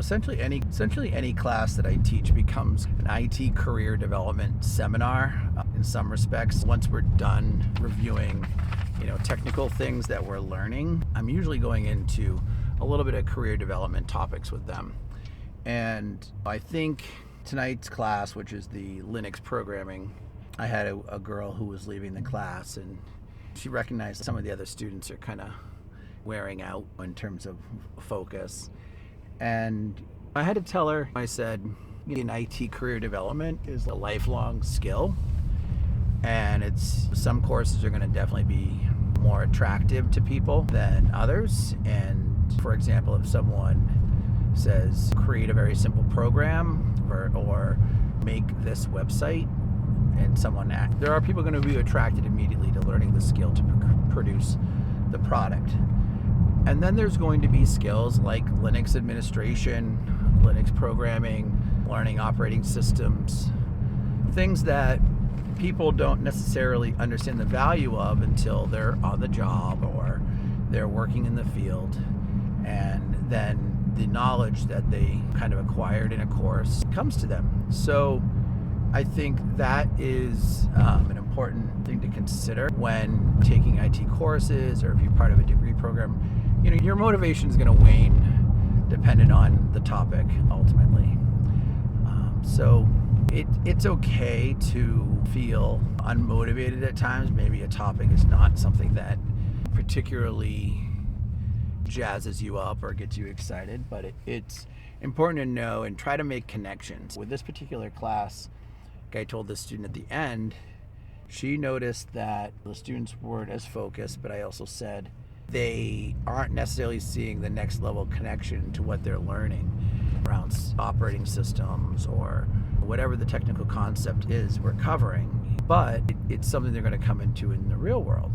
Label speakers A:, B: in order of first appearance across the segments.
A: Essentially any class that I teach becomes an IT career development seminar in some respects. Once we're done reviewing, technical things that we're learning, I'm usually going into a little bit of career development topics with them. And I think tonight's class, which is the Linux programming, I had a girl who was leaving the class, and she recognized some of the other students are kind of wearing out in terms of focus. And I had to tell her, I said, in IT career development is a lifelong skill, and some courses are going to definitely be more attractive to people than others. And for example, if someone says create a very simple program or make this website, and there are people going to be attracted immediately to learning the skill to produce the product. And then there's going to be skills like Linux administration, Linux programming, learning operating systems, things that people don't necessarily understand the value of until they're on the job or they're working in the field. And then the knowledge that they kind of acquired in a course comes to them. So I think that is an important thing to consider when taking IT courses, or if you're part of a degree program. Your motivation is going to wane dependent on the topic ultimately. So it's okay to feel unmotivated at times. Maybe a topic is not something that particularly jazzes you up or gets you excited, but it's important to know and try to make connections. With this particular class, I told the student at the end, she noticed that the students weren't as focused, but I also said they aren't necessarily seeing the next level connection to what they're learning around operating systems or whatever the technical concept is we're covering, but it's something they're going to come into in the real world.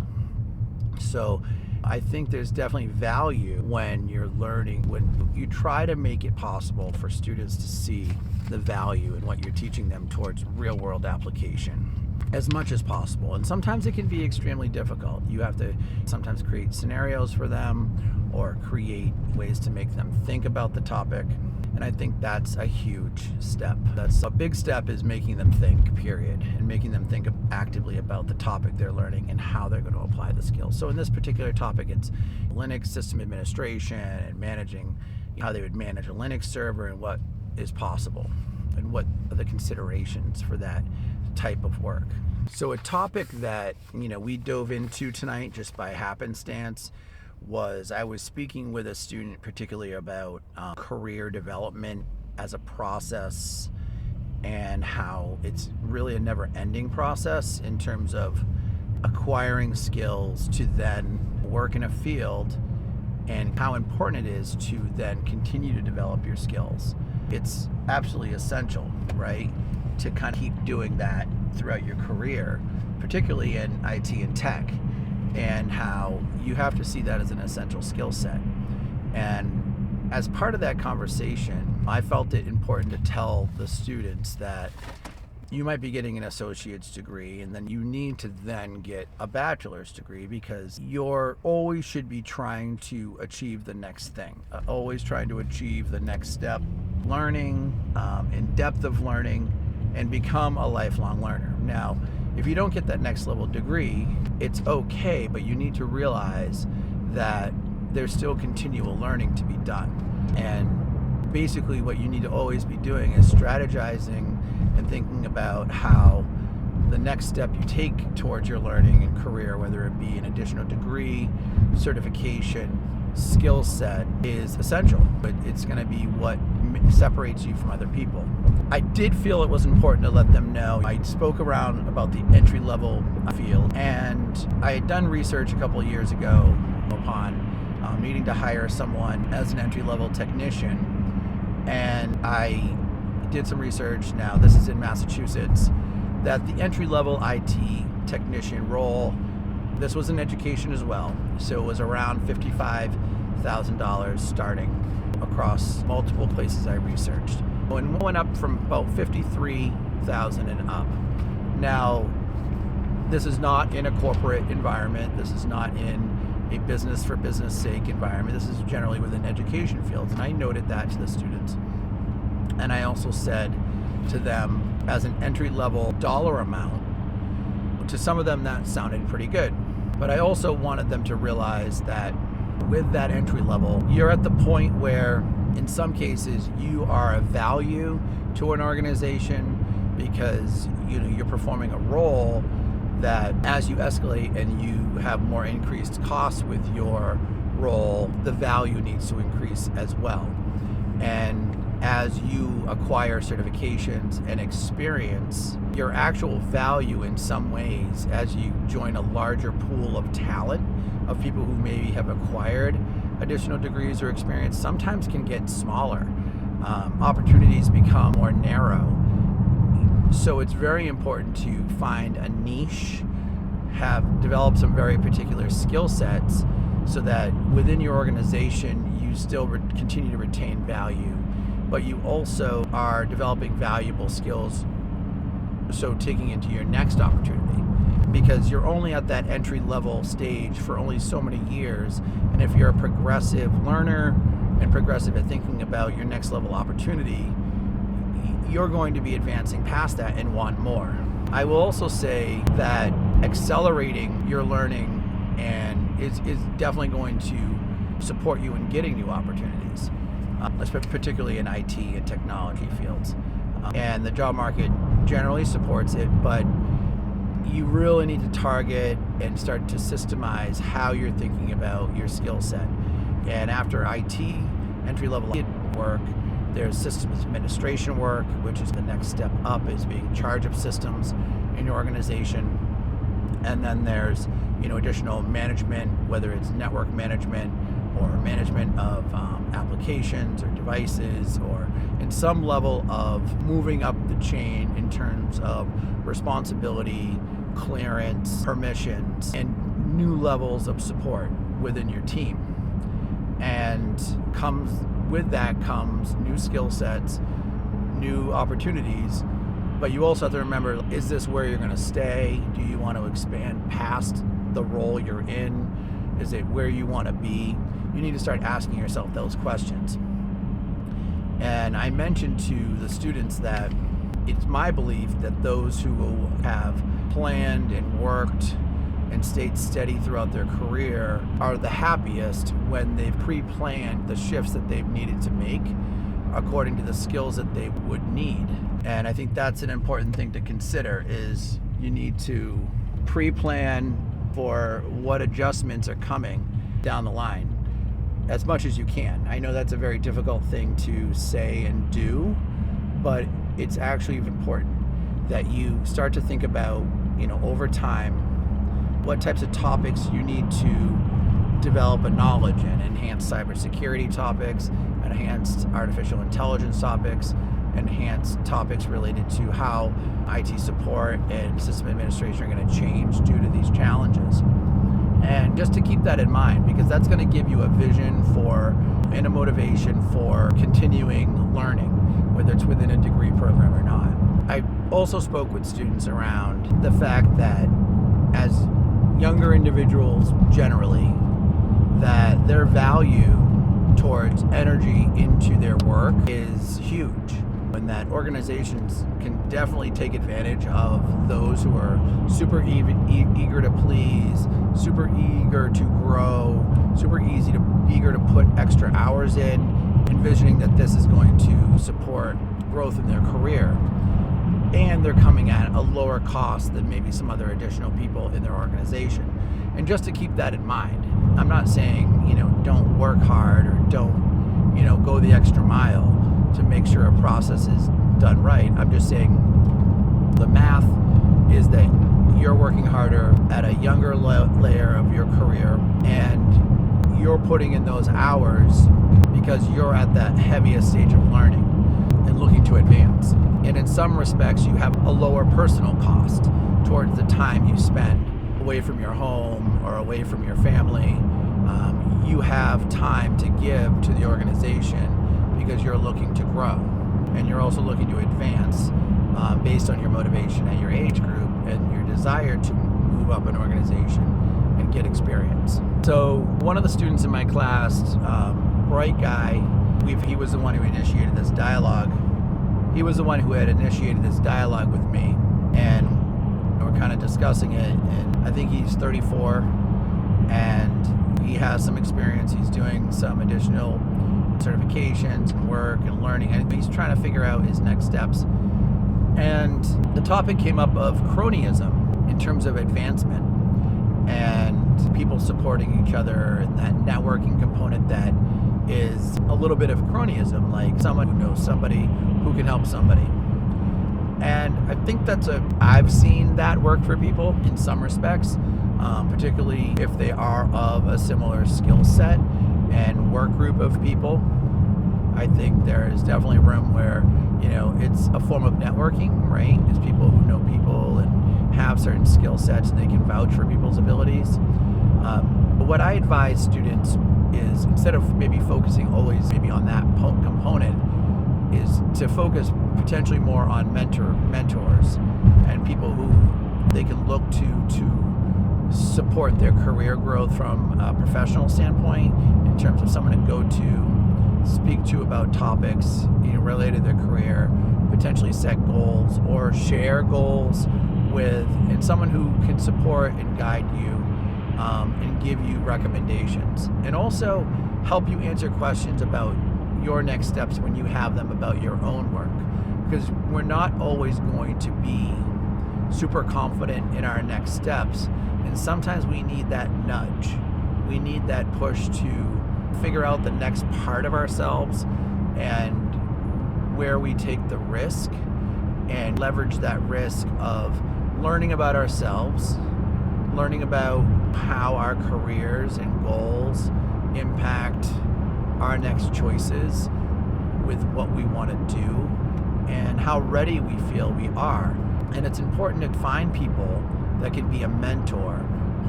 A: So I think there's definitely value when you're learning, when you try to make it possible for students to see the value in what you're teaching them towards real world application as much as possible. And sometimes it can be extremely difficult. You have to sometimes create scenarios for them or create ways to make them think about the topic. And I think that's a huge step. That's a big step, is making them think, period, and making them think actively about the topic they're learning and how they're going to apply the skills. So in this particular topic, it's Linux system administration and managing how they would manage a Linux server and what is possible and what are the considerations for that type of work. So a topic that we dove into tonight just by happenstance was, I was speaking with a student particularly about career development as a process and how it's really a never-ending process in terms of acquiring skills to then work in a field, and how important it is to then continue to develop your skills. It's absolutely essential, right, to kind of keep doing that throughout your career, particularly in IT and tech, and how you have to see that as an essential skill set. And as part of that conversation, I felt it important to tell the students that you might be getting an associate's degree, and then you need to then get a bachelor's degree, because you're always should be trying to achieve the next thing, always trying to achieve the next step, learning, in depth of learning, and become a lifelong learner. Now, if you don't get that next level degree, it's okay, but you need to realize that there's still continual learning to be done. And basically what you need to always be doing is strategizing and thinking about how the next step you take towards your learning and career, whether it be an additional degree, certification, skill set, is essential, but it's going to be what separates you from other people. I did feel it was important to let them know. I spoke around about the entry-level field, and I had done research a couple of years ago upon needing to hire someone as an entry-level technician, and I did some research. Now, this is in Massachusetts, that the entry-level IT technician role, this was in education as well, so it was around $55,000 starting across multiple places I researched. And went up from about $53,000 and up. Now, this is not in a corporate environment. This is not in a business for business sake environment. This is generally within education fields, and I noted that to the students. And I also said to them, as an entry-level dollar amount, to some of them that sounded pretty good. But I also wanted them to realize that with that entry level, you're at the point where in some cases you are of value to an organization because you're performing a role that as you escalate and you have more increased costs with your role, the value needs to increase as well. And as you acquire certifications and experience, your actual value in some ways, as you join a larger pool of talent, of people who maybe have acquired additional degrees or experience, sometimes can get smaller. Opportunities become more narrow. So it's very important to find a niche, have developed some very particular skill sets so that within your organization you still continue to retain value, but you also are developing valuable skills, so taking into your next opportunity, because you're only at that entry level stage for only so many years. And if you're a progressive learner and progressive at thinking about your next level opportunity, you're going to be advancing past that and want more. I will also say that accelerating your learning and is definitely going to support you in getting new opportunities, particularly in IT and technology fields. And the job market generally supports it, but you really need to target and start to systemize how you're thinking about your skill set. And after IT, entry-level work, there's systems administration work, which is the next step up, is being in charge of systems in your organization. And then there's additional management, whether it's network management or management of applications or devices, or in some level of moving up the chain in terms of responsibility, clearance, permissions, and new levels of support within your team. And with that comes new skill sets, new opportunities, but you also have to remember, is this where you're going to stay? Do you want to expand past the role you're in? Is it where you want to be? You need to start asking yourself those questions. And I mentioned to the students that it's my belief that those who have planned and worked and stayed steady throughout their career are the happiest when they've pre-planned the shifts that they've needed to make according to the skills that they would need. And I think that's an important thing to consider, is you need to pre-plan for what adjustments are coming down the line as much as you can. I know that's a very difficult thing to say and do, but it's actually important that you start to think about, over time, what types of topics you need to develop a knowledge in. Enhanced cybersecurity topics, enhanced artificial intelligence topics, enhanced topics related to how IT support and system administration are going to change due to these challenges. And just to keep that in mind, because that's going to give you a vision for and a motivation for continuing learning, whether it's within a degree program or not. I also spoke with students around the fact that as younger individuals generally, that their value towards energy into their work is huge, and that organizations can definitely take advantage of those who are super eager to please, super eager to grow, super eager to put extra hours in, envisioning that this is going to support growth in their career. And they're coming at a lower cost than maybe some other additional people in their organization. And just to keep that in mind, I'm not saying, don't work hard or don't, go the extra mile to make sure a process is done right. I'm just saying the math is that you're working harder at a younger layer of your career, and you're putting in those hours because you're at that heaviest stage of learning and looking to advance. And in some respects, you have a lower personal cost towards the time you spend away from your home or away from your family. You have time to give to the organization because you're looking to grow, and you're also looking to advance based on your motivation at your age group and your desire to move up an organization and get experience. So one of the students in my class, bright guy, he was the one who initiated this dialogue. He was the one who had initiated this dialogue with me, and we're kind of discussing it. And I think he's 34, and he has some experience. He's doing some additional certifications and work and learning, and he's trying to figure out his next steps. And the topic came up of cronyism in terms of advancement and people supporting each other, and that networking component that is a little bit of cronyism, like someone who knows somebody who can help somebody. And I think I've seen that work for people in some respects, particularly if they are of a similar skill set and work group of people. I think there is definitely room where, it's a form of networking, right? It's people who know people and have certain skill sets and they can vouch for people's abilities. But what I advise students is, instead of maybe focusing always maybe on that component, is to focus potentially more on mentors and people who they can look to support their career growth from a professional standpoint, in terms of someone to go to, speak to about topics related to their career, potentially set goals or share goals with, and someone who can support and guide you and give you recommendations, and also help you answer questions about your next steps when you have them about your own work. Because we're not always going to be super confident in our next steps, and sometimes we need that nudge. We need that push to figure out the next part of ourselves and where we take the risk, and leverage that risk of learning about ourselves, learning about how our careers and goals impact our next choices with what we want to do, and how ready we feel we are. And it's important to find people that can be a mentor,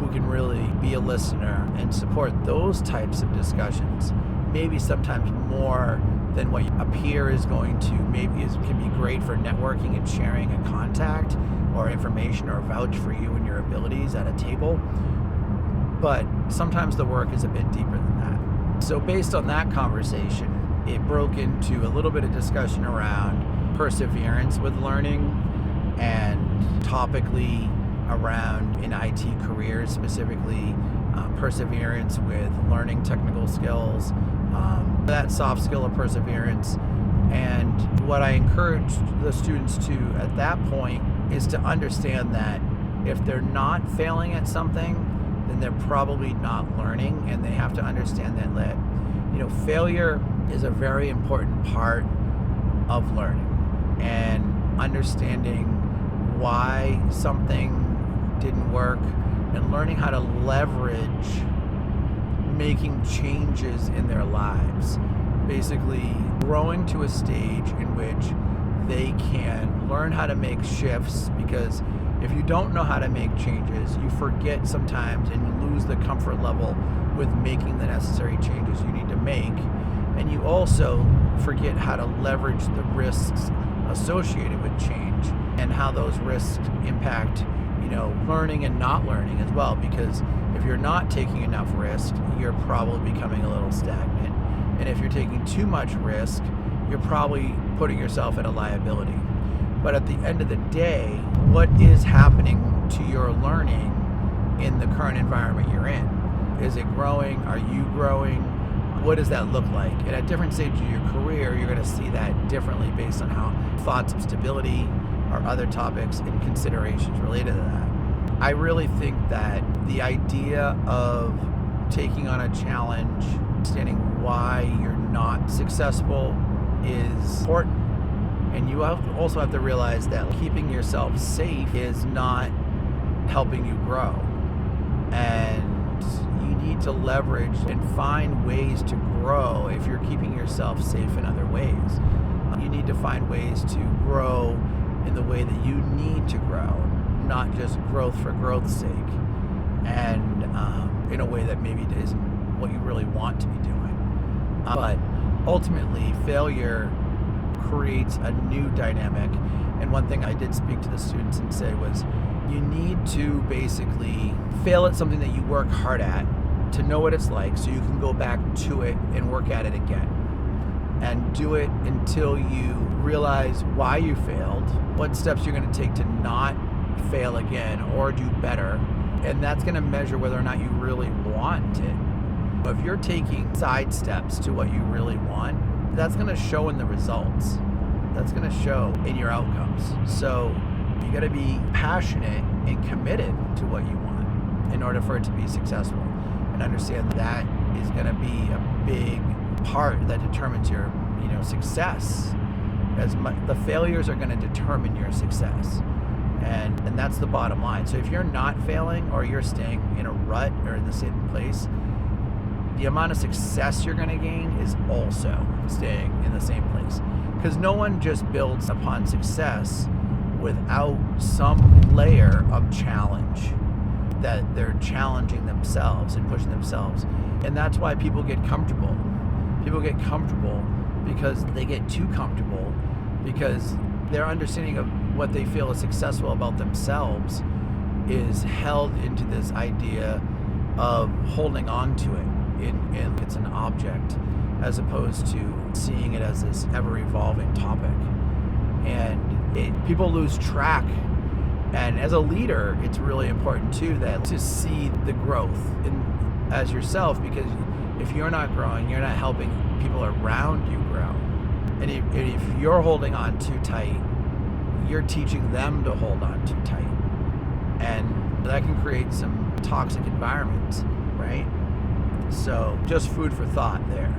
A: who can really be a listener and support those types of discussions, maybe sometimes more than what a peer is going to. Can be great for networking and sharing a contact or information or vouch for you and your abilities at a table. But sometimes the work is a bit deeper than that. So based on that conversation, it broke into a little bit of discussion around perseverance with learning, and topically around in IT careers, specifically perseverance with learning technical skills, that soft skill of perseverance. And what I encourage the students to at that point is to understand that if they're not failing at something, then they're probably not learning, and they have to understand that failure is a very important part of learning, and understanding why something didn't work, and learning how to leverage making changes in their lives. Basically growing to a stage in which they can learn how to make shifts, because if you don't know how to make changes, you forget sometimes, and you lose the comfort level with making the necessary changes you need to make. And you also forget how to leverage the risks associated with change, and how those risks impact learning and not learning as well. Because if you're not taking enough risk, you're probably becoming a little stagnant. And if you're taking too much risk, you're probably putting yourself at a liability. But at the end of the day, what is happening to your learning in the current environment you're in? Is it growing? Are you growing? What does that look like? And at different stages of your career, you're going to see that differently based on how thoughts of stability or other topics and considerations related to that. I really think that the idea of taking on a challenge, understanding why you're not successful, is important. And you also have to realize that keeping yourself safe is not helping you grow. And you need to leverage and find ways to grow if you're keeping yourself safe in other ways. You need to find ways to grow in the way that you need to grow, not just growth for growth's sake, and in a way that maybe isn't what you really want to be doing. But ultimately, failure creates a new dynamic. And one thing I did speak to the students and say was, you need to basically fail at something that you work hard at, to know what it's like so you can go back to it and work at it again. And do it until you realize why you failed, what steps you're going to take to not fail again or do better. And that's going to measure whether or not you really want it. If you're taking side steps to what you really want, that's going to show in the results. That's going to show in your outcomes. So you got to be passionate and committed to what you want in order for it to be successful, and understand that is going to be a big part that determines your success. The failures are going to determine your success, and that's the bottom line. So if you're not failing, or you're staying in a rut or in the same place, the amount of success you're going to gain is also staying in the same place, because no one just builds upon success without some layer of challenge, that they're challenging themselves and pushing themselves. And that's why people get comfortable. People get comfortable because they get too comfortable, because their understanding of what they feel is successful about themselves is held into this idea of holding on to it in it's an object, as opposed to seeing it as this ever-evolving topic. And people lose track. And as a leader, it's really important too to see the growth as yourself, because if you're not growing, you're not helping people around you grow. And if you're holding on too tight, you're teaching them to hold on too tight. And that can create some toxic environments, right? So just food for thought there.